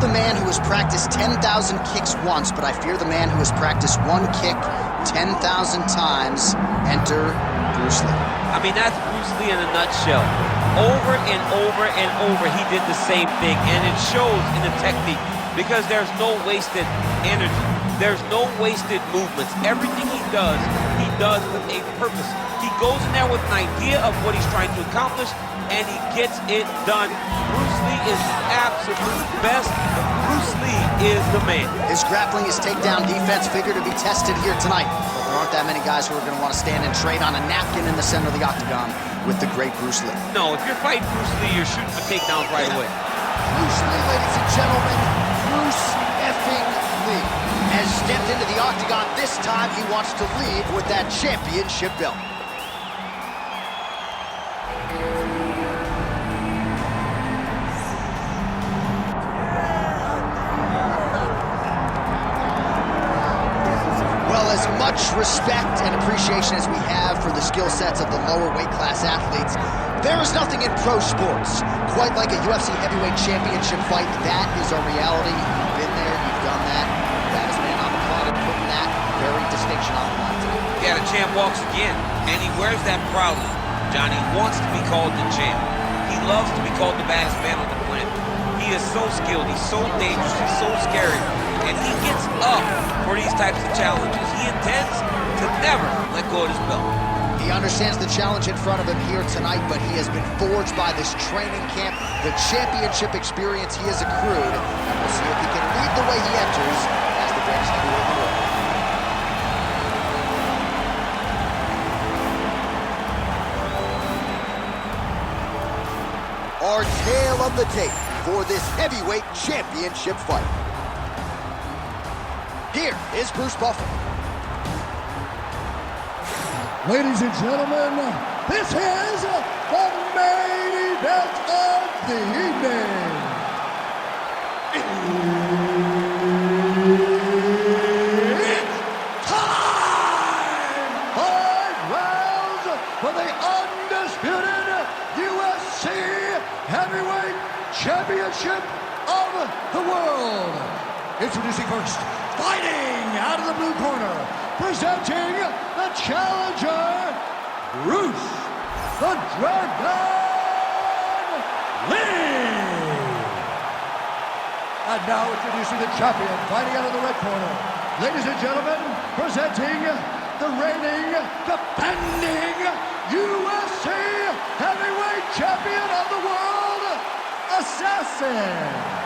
the man who has practiced 10,000 kicks once, but I fear the man who has practiced one kick 10,000 times. Enter Bruce Lee. I mean, that's Bruce Lee in a nutshell. Over and over and over, he did the same thing, and it shows in the technique because there's no wasted energy. There's no wasted movements. Everything he does with a purpose. He goes in there with an idea of what he's trying to accomplish, and he gets it done. Bruce Lee is the absolute best. Bruce Lee is the man. His grappling, his takedown defense figure to be tested here tonight. But there aren't that many guys who are going to want to stand and trade on a napkin in the center of the octagon with the great Bruce Lee. No, if you're fighting Bruce Lee, you're shooting for takedowns right away. Bruce Lee, ladies and gentlemen, Bruce effing Lee has stepped into the octagon. This time he wants to leave with that championship belt. As much respect and appreciation as we have for the skill sets of the lower weight class athletes, there is nothing in pro sports quite like a UFC heavyweight championship fight. That is our reality. You've been there, you've done that. That is man on the planet putting that very distinction on the line today. Yeah, the champ walks again, and he wears that proudly. Johnny wants to be called the champ. He loves to be called the baddest man on the planet. He is so skilled, he's so dangerous, he's so scary, and he gets up for these types of challenges. He intends to never let go of his belt. He understands the challenge in front of him here tonight, but he has been forged by this training camp, the championship experience he has accrued, and we'll see if he can lead the way he enters as the greatest heavyweight in the world. Our tale of the tape for this heavyweight championship fight. Here is Bruce Buffer. Ladies and gentlemen, this is the main event of the evening. It's time! 5 rounds for the undisputed UFC Heavyweight Championship of the world. Introducing first, fighting out of the blue corner, presenting the challenger, Bruce the Dragon Lee. And now introducing the champion, fighting out of the red corner. Ladies and gentlemen, presenting the reigning, defending UFC Heavyweight Champion of the world, Assassin.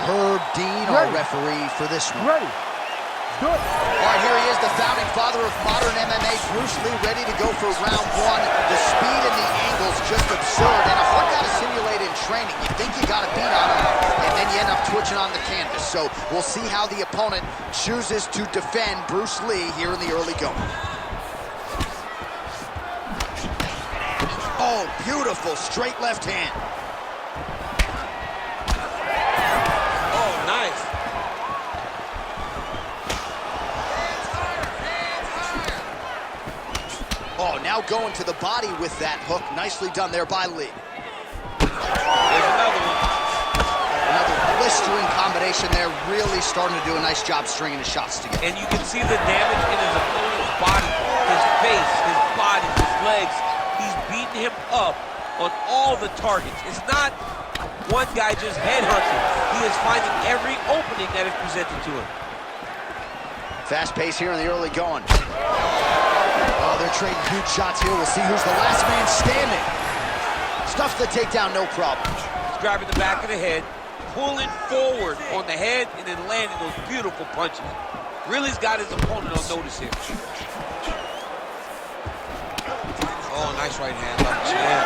Herb Dean, our referee for this one. Ready. Good. All right, here he is, the founding father of modern MMA, Bruce Lee, ready to go for round one. The speed and the angles just absurd, and a hard guy to simulate in training. You think you got a beat on him, and then you end up twitching on the canvas. So we'll see how the opponent chooses to defend Bruce Lee here in the early going. Oh, beautiful straight left hand. Oh, now going to the body with that hook. Nicely done there by Lee. There's another one. Another blistering combination there. Really starting to do a nice job stringing his shots together. And you can see the damage in his opponent's body, his face, his body, his legs. He's beating him up on all the targets. It's not one guy just headhunting. He is finding every opening that is presented to him. Fast pace here in the early going. Oh, they're trading huge shots here. We'll see who's the last man standing. Stuffs the takedown, no problem. He's grabbing the back of the head, pulling forward on the head, and then landing those beautiful punches. Really's got his opponent on notice here. Oh, nice right hand. Left jab.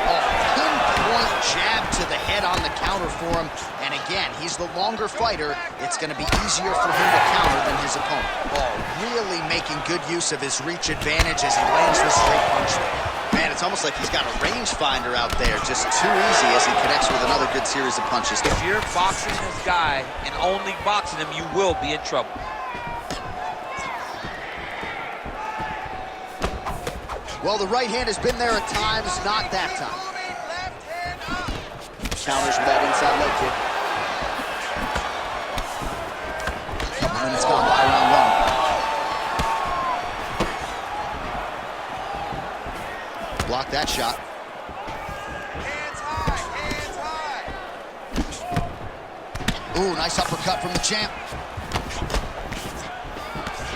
Oh, pinpoint jab to the head on the counter for him. And again, he's the longer fighter. It's going to be easier for him to counter than his opponent. Oh, really making good use of his reach advantage as he lands the straight punch. Man, it's almost like he's got a rangefinder out there. Just too easy as he connects with another good series of punches. If you're boxing this guy and only boxing him, you will be in trouble. Well, the right hand has been there at times, not that time. counters with that inside leg kick. Couple minutes gone by round one. Block that shot. Hands high, hands high. Ooh, nice uppercut from the champ.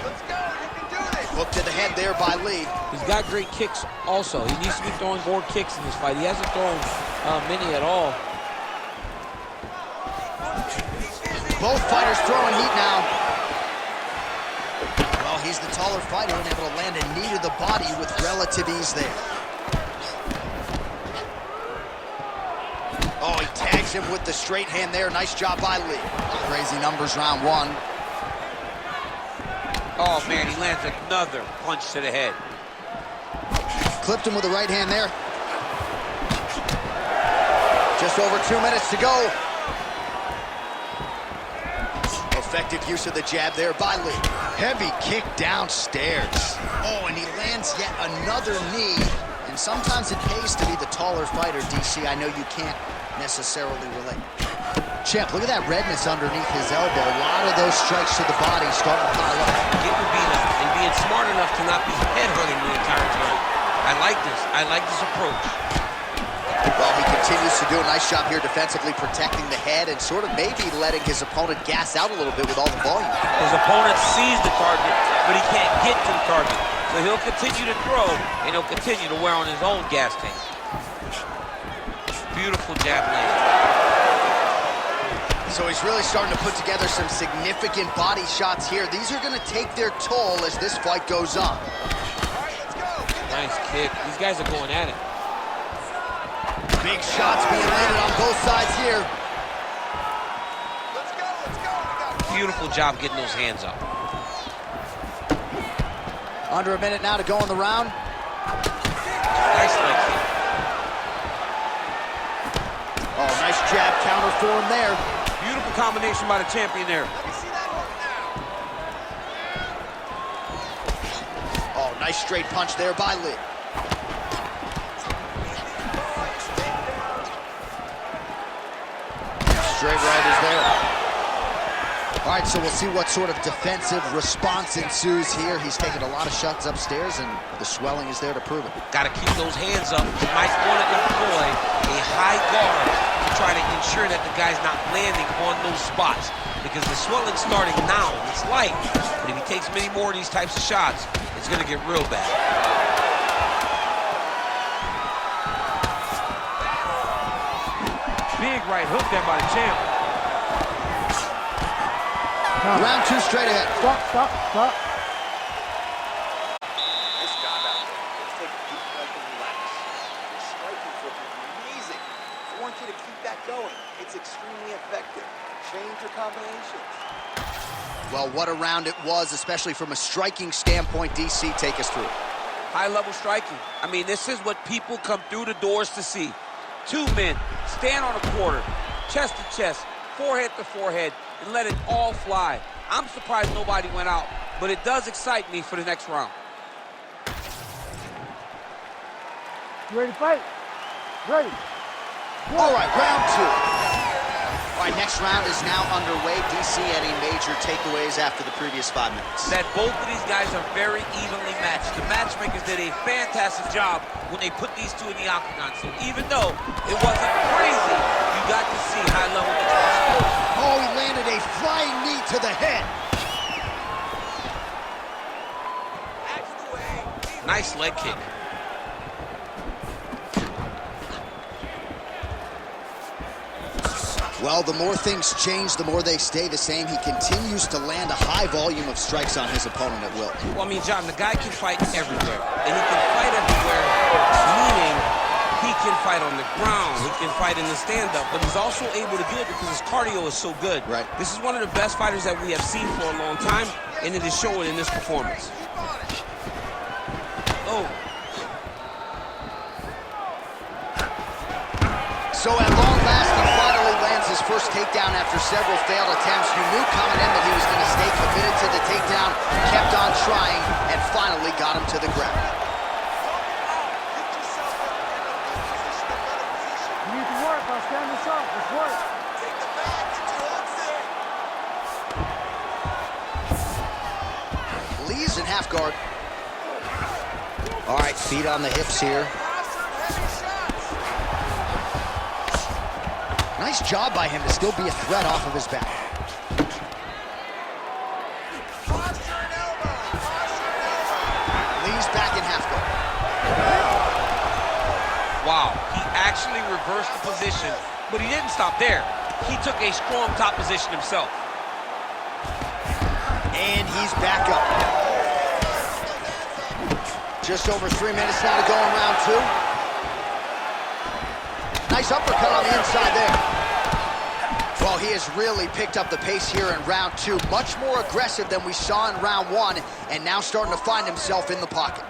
Let's go, you can do this. Hook to the head there by Lee. He's got great kicks also. He needs to be throwing more kicks in this fight. He hasn't thrown many at all. Both fighters throwing heat now. Well, he's the taller fighter and able to land a knee to the body with relative ease there. Oh, he tags him with the straight hand there. Nice job by Lee. Crazy numbers round one. Oh, man, he lands another punch to the head. Clipped him with the right hand there. Just over 2 minutes to go. Effective use of the jab there by Lee. Heavy kick downstairs. Oh, and he lands yet another knee. And sometimes it pays to be the taller fighter, DC. I know you can't necessarily relate. Champ, look at that redness underneath his elbow. A lot of those strikes to the body starting to pile up. Getting beat up and being smart enough to not be headhunting the entire time. I like this. I like this approach. Well, he continues to do a nice job here defensively, protecting the head and sort of maybe letting his opponent gas out a little bit with all the volume. His opponent sees the target, but he can't get to the target. So he'll continue to throw, and he'll continue to wear on his own gas tank. Beautiful jab land. So he's really starting to put together some significant body shots here. These are going to take their toll as this fight goes on. All right, let's go. Nice kick. These guys are going at it. Big shots being landed on both sides here. Let's go, let's go. We got Beautiful job getting those hands up. Under a minute now to go in the round. Nice leg kick. Oh, nice jab counter for him there. Beautiful combination by the champion there. Let me see that hook now. Oh, nice straight punch there by Lee. Straight right is there. All right, so we'll see what sort of defensive response ensues here. He's taking a lot of shots upstairs, and the swelling is there to prove it. Got to keep those hands up. You might want to employ a high guard to try to ensure that the guy's not landing on those spots, because the swelling's starting now. It's light, but if he takes many more of these types of shots, it's going to get real bad. Big right hook there by the champ. Round two straight ahead. Stop. Nice job out there. Let's take a deep breath and relax. Your striking foot is amazing. I want you to keep that going. It's extremely effective. Change your combinations. Well, what a round it was, especially from a striking standpoint. DC, take us through. High-level striking. I mean, this is what people come through the doors to see. Two men stand on a quarter, chest to chest, forehead to forehead, and let it all fly. I'm surprised nobody went out, but it does excite me for the next round. You ready to fight? Ready. All right, round two. All right, next round is now underway. DC, any major takeaways after the previous 5 minutes? That both of these guys are very evenly matched. The matchmakers did a fantastic job when they put these two in the octagon. So even though it wasn't crazy, you got to see high-level expression. Oh, he landed a flying knee to the head. Nice leg kick. Well, the more things change, the more they stay the same. He continues to land a high volume of strikes on his opponent at will. Well, I mean, John, the guy can fight everywhere. And he can fight everywhere, meaning he can fight on the ground, he can fight in the stand-up, but he's also able to do it because his cardio is so good. Right. This is one of the best fighters that we have seen for a long time, and it is showing in this performance. Oh. So at long last, he finally lands his first takedown after several failed attempts. You knew coming in that he was going to stay committed to the takedown, kept on trying, and finally got him to the ground. You need to work on stand this up. Let's work. Take the back. Get your hooks in. Lee's in half guard. All right, feet on the hips here. Nice job by him to still be a threat off of his back. Lee's back in half guard. Wow, he actually reversed the position, but he didn't stop there. He took a strong top position himself. And he's back up. Just over 3 minutes now to go in round 2. Nice uppercut on the inside there. Well, he has really picked up the pace here in round 2. Much more aggressive than we saw in round 1, and now starting to find himself in the pocket.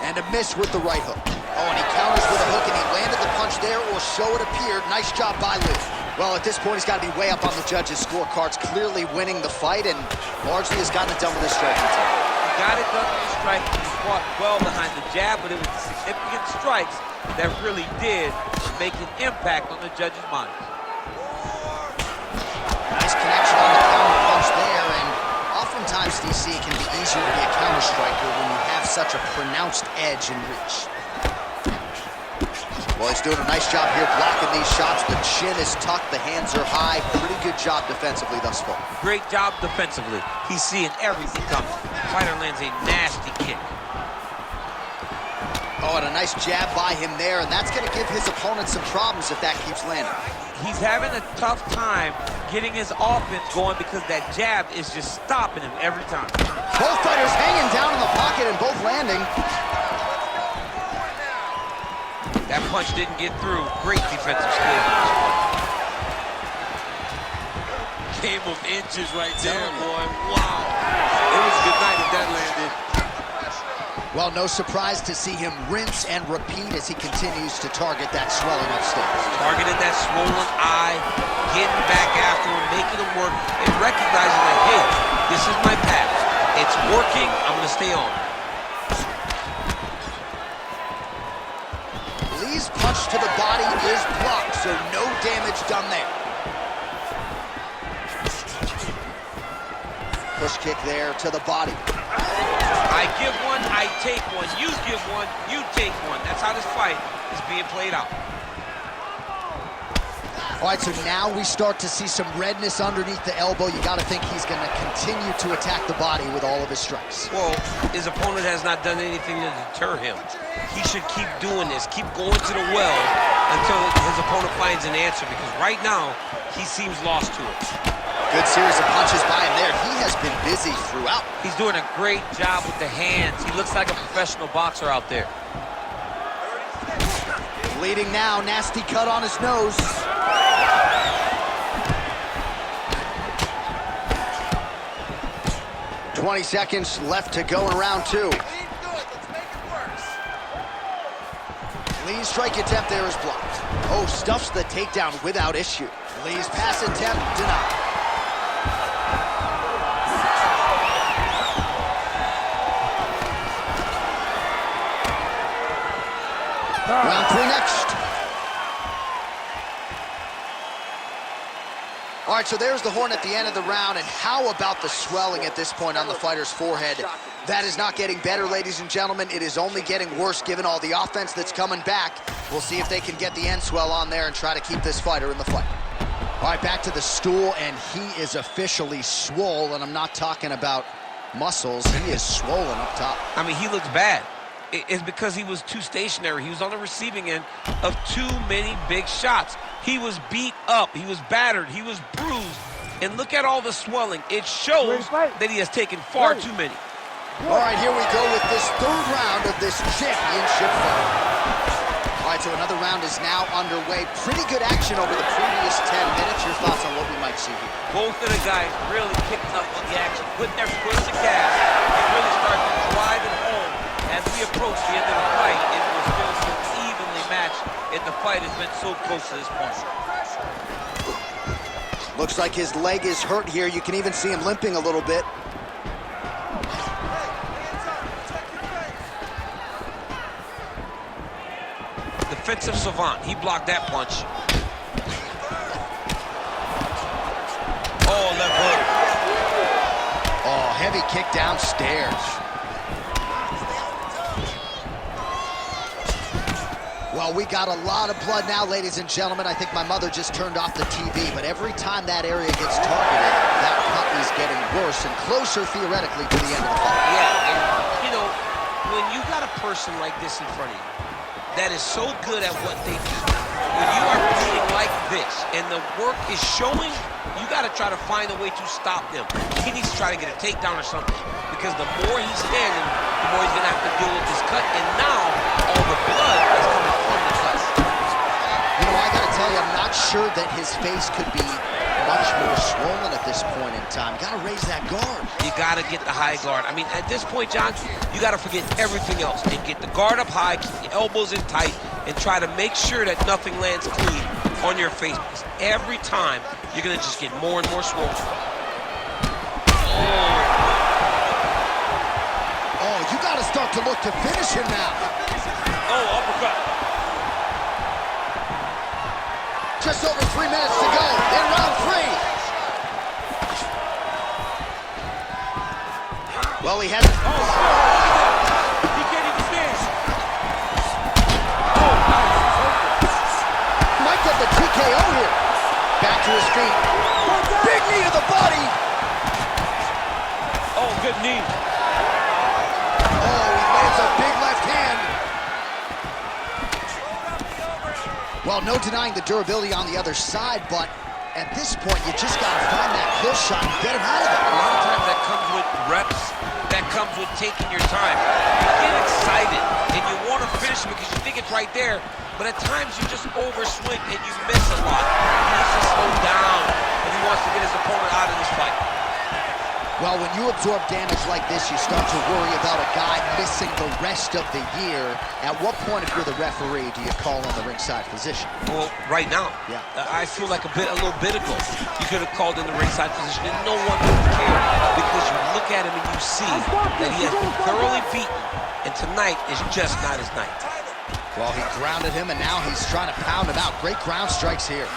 And a miss with the right hook. Oh, and he counters with a hook, and he landed the punch there, or so it appeared. Nice job by Lee. Well, at this point, he's got to be way up on the judges' scorecards, clearly winning the fight, and largely has gotten it done with his striking team. He got it done with his striking. He fought well behind the jab, but it was significant strikes that really did make an impact on the judges' minds. Nice connection on the counter punch there, and oftentimes, DC, it can be easier to be a counter striker when you have such a pronounced edge and reach. Well, he's doing a nice job here blocking these shots. The chin is tucked, the hands are high. Pretty good job defensively thus far. Great job defensively. He's seeing everything coming. Fighter lands a nasty kick. Oh, and a nice jab by him there, and that's going to give his opponent some problems if that keeps landing. He's having a tough time getting his offense going because that jab is just stopping him every time. Both fighters hanging down in the pocket and both landing. That punch didn't get through. Great defensive skill. Game of inches right there, boy. Wow. It was a good night if that landed. Well, no surprise to see him rinse and repeat as he continues to target that swelling upstairs. Targeting that swollen eye, getting back after him, making him work, and recognizing that, hey, this is my path. It's working. I'm going to stay on. Lee's punch to the body is blocked, so no damage done there. Push kick there to the body. I give one, I take one. You give one, you take one. That's how this fight is being played out. All right, so now we start to see some redness underneath the elbow. You got to think he's going to continue to attack the body with all of his strikes. Well, his opponent has not done anything to deter him. He should keep doing this, keep going to the well until his opponent finds an answer, because right now, he seems lost to it. Good series of punches by him there. He has been busy throughout. He's doing a great job with the hands. He looks like a professional boxer out there. Bleeding now, nasty cut on his nose. "20 seconds left to go in round 2. Lee's strike attempt there is blocked. Oh, stuffs the takedown without issue. Lee's pass attempt denied. Round 3 next. All right, so there's the horn at the end of the round, and how about the swelling at this point on the fighter's forehead? That is not getting better, ladies and gentlemen. It is only getting worse given all the offense that's coming back. We'll see if they can get the end swell on there and try to keep this fighter in the fight. All right, back to the stool, and he is officially swole, and I'm not talking about muscles. He is swollen up top. I mean, he looks bad. It's because he was too stationary. He was on the receiving end of too many big shots. He was beat up. He was battered. He was bruised. And look at all the swelling. It shows that he has taken far too many. All right, here we go with this 3rd round of this championship fight. All right, so another round is now underway. Pretty good action over the previous 10 minutes. Your thoughts on what we might see here? Both of the guys really picking up on the action, putting their foot to gas, and really starting to drive it home. As we approach the end of the fight, it will still so evenly matched, and the fight has been so close to this point. Looks like his leg is hurt here. You can even see him limping a little bit. Defensive savant. He blocked that punch. Oh, left hook. Oh, heavy kick downstairs. Well, we got a lot of blood now, ladies and gentlemen. I think my mother just turned off the TV, but every time that area gets targeted, that cut is getting worse and closer, theoretically, to the end of the fight. Yeah, and, you know, when you got a person like this in front of you that is so good at what they do, when you are bleeding like this and the work is showing, you got to try to find a way to stop them. He needs to try to get a takedown or something, because the more he's standing, the more he's going to have to deal with this cut, and now all the blood is coming from the cut. You know, I got to tell you, I'm not sure that his face could be much more swollen at this point in time. Got to raise that guard. You got to get the high guard. I mean, at this point, John, you got to forget everything else and get the guard up high, keep the elbows in tight, and try to make sure that nothing lands clean on your face, because every time you're going to just get more and more swollen. Oh, you got to start to look to finish him now. Oh, uppercut. Just over 3 minutes to go in round 3. Well, he has... Oh, he can't even stand. Oh, nice. Might get the TKO here. Back to his feet. Big knee to the body. Oh, good knee. Oh, he lands a big left hand. Well, no denying the durability on the other side, but at this point, you just got to find that pull shot and get him out of it. A lot of times that comes with reps, that comes with taking your time. You get excited, and you want to finish it because you think it's right there, but at times you just overswing and you miss a lot. He needs to slow down if he wants to get his opponent out of this fight. Well, when you absorb damage like this, you start to worry about a guy missing the rest of the year. At what point, if you're the referee, do you call on the ringside physician? Well, right now, yeah. I feel like a little bit ago, you could have called in the ringside physician and no one would care, because you look at him and you see that he has been thoroughly beaten, and tonight is just not his night. Well, he grounded him, and now he's trying to pound him out. Great ground strikes here.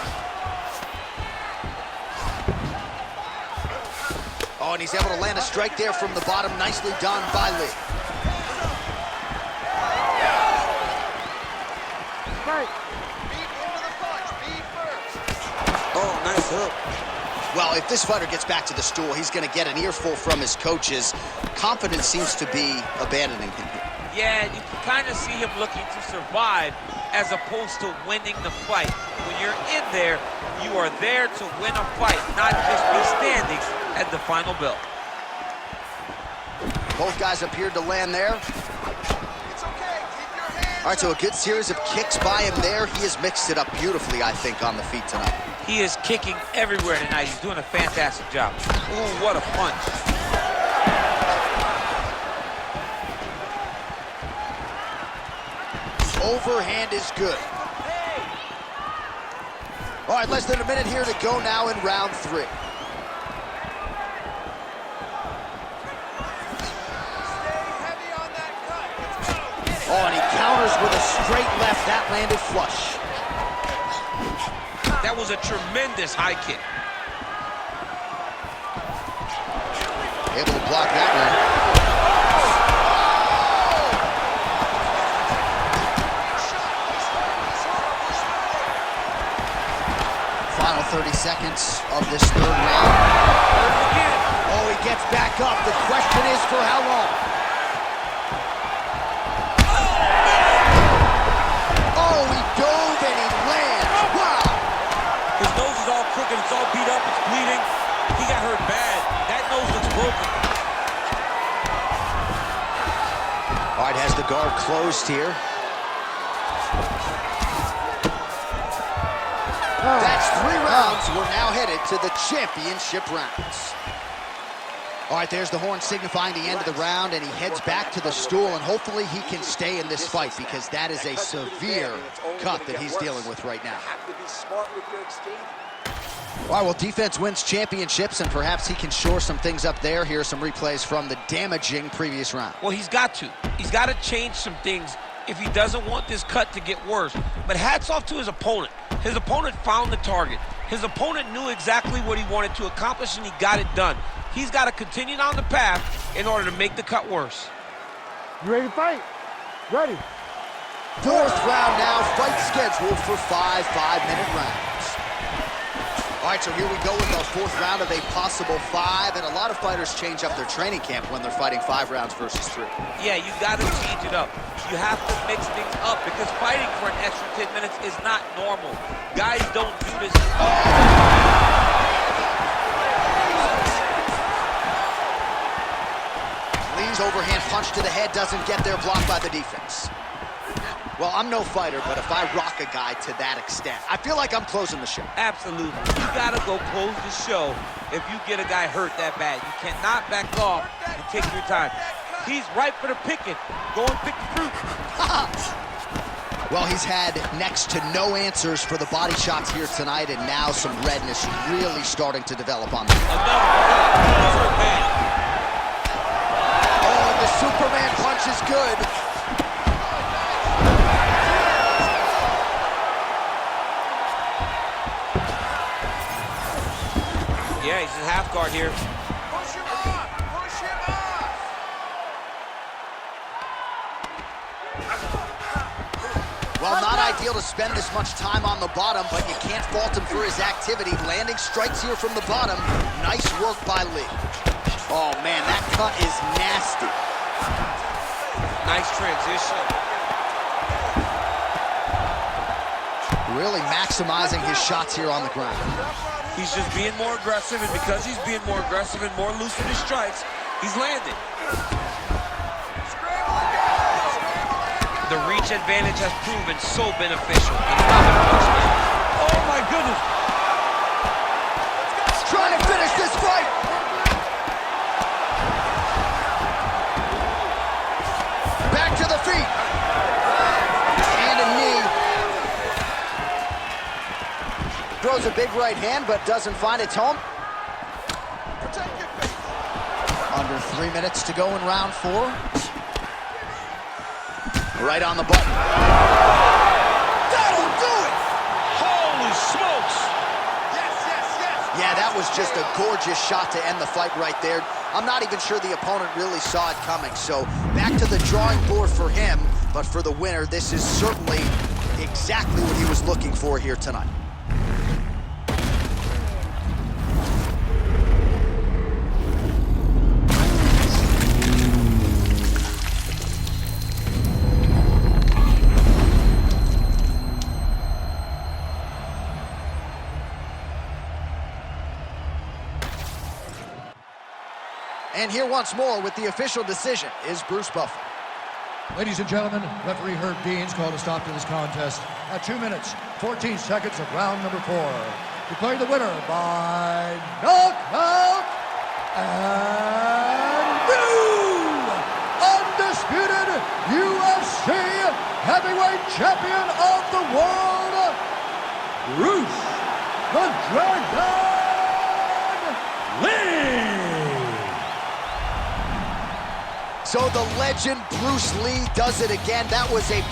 Oh, and he's able to land a strike there from the bottom. Nicely done by Lee. Oh, nice hook. Well, if this fighter gets back to the stool, he's going to get an earful from his coaches. Confidence seems to be abandoning him here. Yeah, you can kind of see him looking to survive as opposed to winning the fight. When you're in there, you are there to win a fight, not just be standing at the final bell. Both guys appeared to land there. All right, so a good series of kicks by him there. He has mixed it up beautifully, I think, on the feet tonight. He is kicking everywhere tonight. He's doing a fantastic job. Ooh, what a punch. Overhand is good. All right, less than a minute here to go now in round 3. Oh, and he counters with a straight left. That landed flush. That was a tremendous high kick. Able to block that one. Final 30 seconds of this third round. Oh, he gets back up. The question is for how long? Oh, he dove and he lands. Wow. His nose is all crooked. It's all beat up. It's bleeding. He got hurt bad. That nose looks broken. All right, has the guard closed here. That's 3 rounds. We're now headed to the championship rounds. All right, there's the horn signifying the end of the round, and he heads back to the stool, and hopefully he can stay in this fight, because that is a severe cut that he's dealing with right now. All right, well, defense wins championships, and perhaps he can shore some things up there. Here are some replays from the damaging previous round. Well, he's got to. He's got to change some things if he doesn't want this cut to get worse. But hats off to his opponent. His opponent found the target. His opponent knew exactly what he wanted to accomplish, and he got it done. He's got to continue down the path in order to make the cut worse. You ready to fight? Ready. Fourth round now, fight scheduled for 5 5-minute rounds. All right, so here we go with our fourth round of a possible 5, and a lot of fighters change up their training camp when they're fighting 5 rounds versus 3. Yeah, you got to change it up. You have to mix things up because fighting for an extra 10 minutes is not normal. Guys don't do this. Lee's overhand punch to the head doesn't get there, blocked by the defense. Well, I'm no fighter, but if I rock a guy to that extent, I feel like I'm closing the show. Absolutely. You got to go close the show if you get a guy hurt that bad. You cannot back off and take your time. He's ripe for the picking. Go and pick the fruit. Well, he's had next to no answers for the body shots here tonight, and now some redness really starting to develop on him. Another man. Oh, the Superman punch is good. Yeah, he's in half guard here. Push him off! Push him off! Well, not ideal to spend this much time on the bottom, but you can't fault him for his activity. Landing strikes here from the bottom. Nice work by Lee. Oh, man, that cut is nasty. Nice transition. Really maximizing his shots here on the ground. He's just being more aggressive, and because he's being more aggressive and more loose in his strikes, he's landing. The reach advantage has proven so beneficial. Oh my goodness! Trying to finish this fight. Back to the feet. And a knee. Throws a big right hand, but doesn't find its home. Under 3 minutes to go in round 4. Right on the button. That'll do it! Holy smokes! Yes, yes, yes! Yeah, that was just a gorgeous shot to end the fight right there. I'm not even sure the opponent really saw it coming. So back to the drawing board for him, but for the winner, this is certainly exactly what he was looking for here tonight. And here once more with the official decision is Bruce Buffer. Ladies and gentlemen, referee Herb Deans called a stop to this contest at 2 minutes, 14 seconds of round number 4. Declaring the winner by knockout and new undisputed UFC heavyweight champion of the world, Bruce the Dragon Lee. So the legend Bruce Lee does it again. That was a